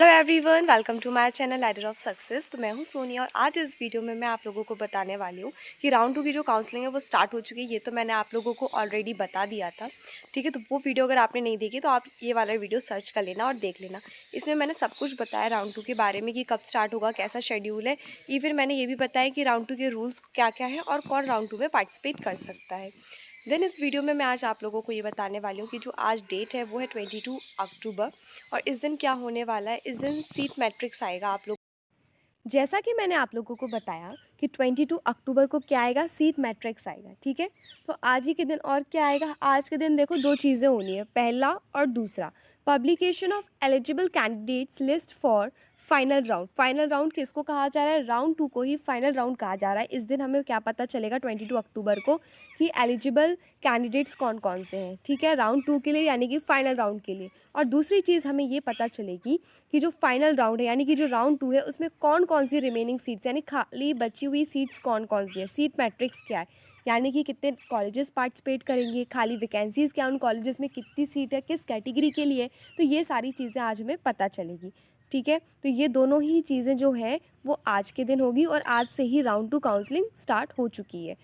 Hello everyone, welcome to my channel ladder of success. तो मैं हूं सोनिया और आज इस वीडियो में मैं आप लोगों को बताने वाली हूं कि राउंड 2 की जो काउंसलिंग है वो स्टार्ट हो चुकी है। ये तो मैंने आप लोगों को ऑलरेडी बता दिया था, ठीक है। तो वो वीडियो अगर आपने नहीं देखी तो आप ये वाला वीडियो सर्च कर लेना और देख लेना। इसमें मैंने सब कुछ बताया राउंड 2 के बारे में कि कब स्टार्ट होगा, कैसा शेड्यूल है। इवन मैंने ये भी बताया कि राउंड 2 के रूल्स क्या क्या है और कौन राउंड 2 में पार्टिसिपेट कर सकता है। देन इस वीडियो में मैं आज आप लोगों को ये बताने वाली हूँ कि जो आज डेट है वो है 22 अक्टूबर। और इस दिन क्या होने वाला है, इस दिन सीट मैट्रिक्स आएगा आप लोग। जैसा कि मैंने आप लोगों को बताया कि 22 अक्टूबर को क्या आएगा, सीट मैट्रिक्स आएगा, ठीक है। तो आज ही के दिन और क्या आएगा, आज के दिन देखो दो चीज़ें होनी है, पहला और दूसरा publication of eligible candidates list for final round. Final round किसको कहा जा रहा है, राउंड 2 को ही फाइनल राउंड कहा जा रहा है। इस दिन हमें क्या पता चलेगा 22 अक्टूबर को कि एलिजिबल कैंडिडेट्स कौन कौन से हैं, ठीक है, राउंड 2 के लिए यानी कि फाइनल राउंड के लिए। और दूसरी चीज़ हमें ये पता चलेगी कि जो फाइनल राउंड है यानी कि जो राउंड 2 है उसमें कौन कौन सी रिमेनिंग सीट्स यानी खाली बची हुई सीट्स कौन कौन सी है, सीट मैट्रिक्स क्या है, यानी कि कितने कॉलेजेस पार्टिसिपेट करेंगे, खाली वैकेंसीज़ क्या, उन कॉलेजेस में कितनी सीट है, किस कैटेगरी के लिए। तो ये सारी चीज़ें आज हमें पता चलेगी, ठीक है। तो ये दोनों ही चीज़ें जो हैं वो आज के दिन होगी और आज से ही राउंड 2 काउंसलिंग स्टार्ट हो चुकी है।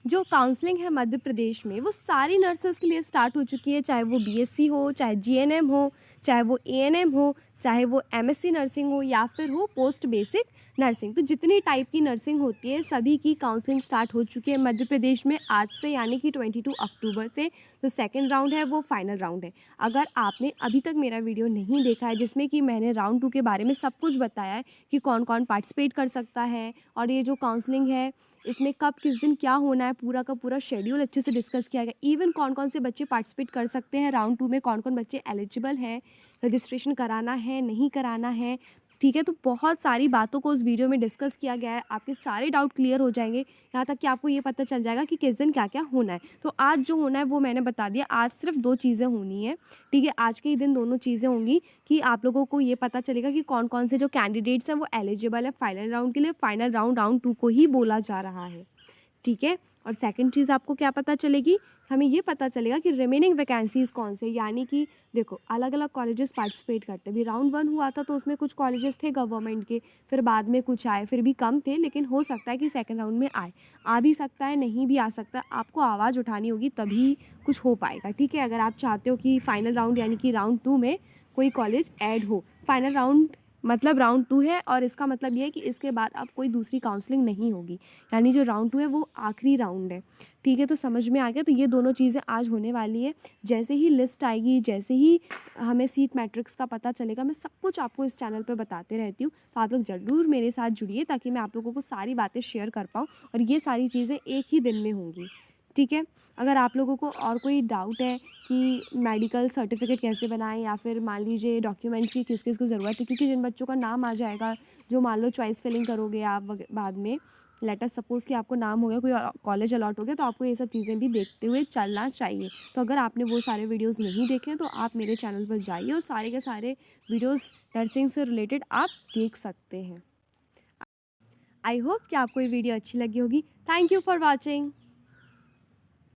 जो काउंसलिंग है मध्य प्रदेश में वो सारी नर्सेस के लिए स्टार्ट हो चुकी है, चाहे वो बीएससी हो, चाहे जीएनएम हो, चाहे वो एएनएम हो, चाहे वो एमएससी नर्सिंग हो या फिर हो पोस्ट बेसिक नर्सिंग। तो जितनी टाइप की नर्सिंग होती है सभी की काउंसलिंग स्टार्ट हो चुकी है मध्य प्रदेश में आज से, यानी कि 22 अक्टूबर से। तो सेकंड राउंड है वो फाइनल राउंड है। अगर आपने अभी तक मेरा वीडियो नहीं देखा है जिसमें कि मैंने राउंड 2 के बारे में सब कुछ बताया है कि कौन कौन पार्टिसिपेट कर सकता है और ये जो काउंसलिंग है इसमें कब किस दिन क्या होना है, पूरा का पूरा शेड्यूल अच्छे से डिस्कस किया गया। इवन कौन कौन से बच्चे पार्टिसिपेट कर सकते हैं राउंड 2 में, कौन कौन बच्चे एलिजिबल हैं, रजिस्ट्रेशन कराना है नहीं कराना है, ठीक है। तो बहुत सारी बातों को उस वीडियो में डिस्कस किया गया है। आपके सारे डाउट क्लियर हो जाएंगे, यहाँ तक कि आपको ये पता चल जाएगा कि किस दिन क्या क्या होना है। तो आज जो होना है वो मैंने बता दिया, आज सिर्फ दो चीज़ें होनी है, ठीक है। आज के ही दिन दोनों चीज़ें होंगी कि आप लोगों को ये पता चलेगा कि कौन कौन से जो कैंडिडेट्स हैं वो एलिजिबल है फाइनल राउंड के लिए। फाइनल राउंड राउंड 2 को ही बोला जा रहा है, ठीक है। और सेकंड चीज़ आपको क्या पता चलेगी, हमें ये पता चलेगा कि रिमेनिंग वैकेंसीज़ कौन से, यानी कि देखो अलग अलग कॉलेजेस पार्टिसिपेट करते हैं। अभी राउंड 1 हुआ था तो उसमें कुछ कॉलेजेस थे गवर्नमेंट के, फिर बाद में कुछ आए, फिर भी कम थे, लेकिन हो सकता है कि सेकंड राउंड में आए, आ भी सकता है नहीं भी आ सकता है। आपको आवाज़ उठानी होगी तभी कुछ हो पाएगा, ठीक है। अगर आप चाहते हो कि फाइनल राउंड यानी कि राउंड 2 में कोई कॉलेज ऐड हो, फाइनल राउंड मतलब राउंड 2 है और इसका मतलब ये है कि इसके बाद अब कोई दूसरी काउंसलिंग नहीं होगी, यानी जो राउंड 2 है वो आखिरी राउंड है, ठीक है। तो समझ में आ गया। तो ये दोनों चीज़ें आज होने वाली है। जैसे ही लिस्ट आएगी, जैसे ही हमें सीट मैट्रिक्स का पता चलेगा, मैं सब कुछ आपको इस चैनल पे बताते रहती हूँ। तो आप लोग ज़रूर मेरे साथ जुड़िए ताकि मैं आप लोगों को सारी बातें शेयर कर पाऊँ और ये सारी चीज़ें एक ही दिन में होंगी, ठीक है। अगर आप लोगों को और कोई डाउट है कि मेडिकल सर्टिफिकेट कैसे बनाएं या फिर मान लीजिए डॉक्यूमेंट्स की किस किस को ज़रूरत है, क्योंकि जिन बच्चों का नाम आ जाएगा, जो मान लो चॉइस फिलिंग करोगे आप बाद में, लेटर सपोज़ कि आपको नाम हो गया, कोई कॉलेज अलॉट हो गया, तो आपको ये सब चीज़ें भी देखते हुए चलना चाहिए। तो अगर आपने वो सारे वीडियोस नहीं देखे हैं तो आप मेरे चैनल पर जाइए और सारे के सारे वीडियोस नर्सिंग से रिलेटेड आप देख सकते हैं। आई होप कि आपको ये वीडियो अच्छी लगी होगी। Thank you for watching.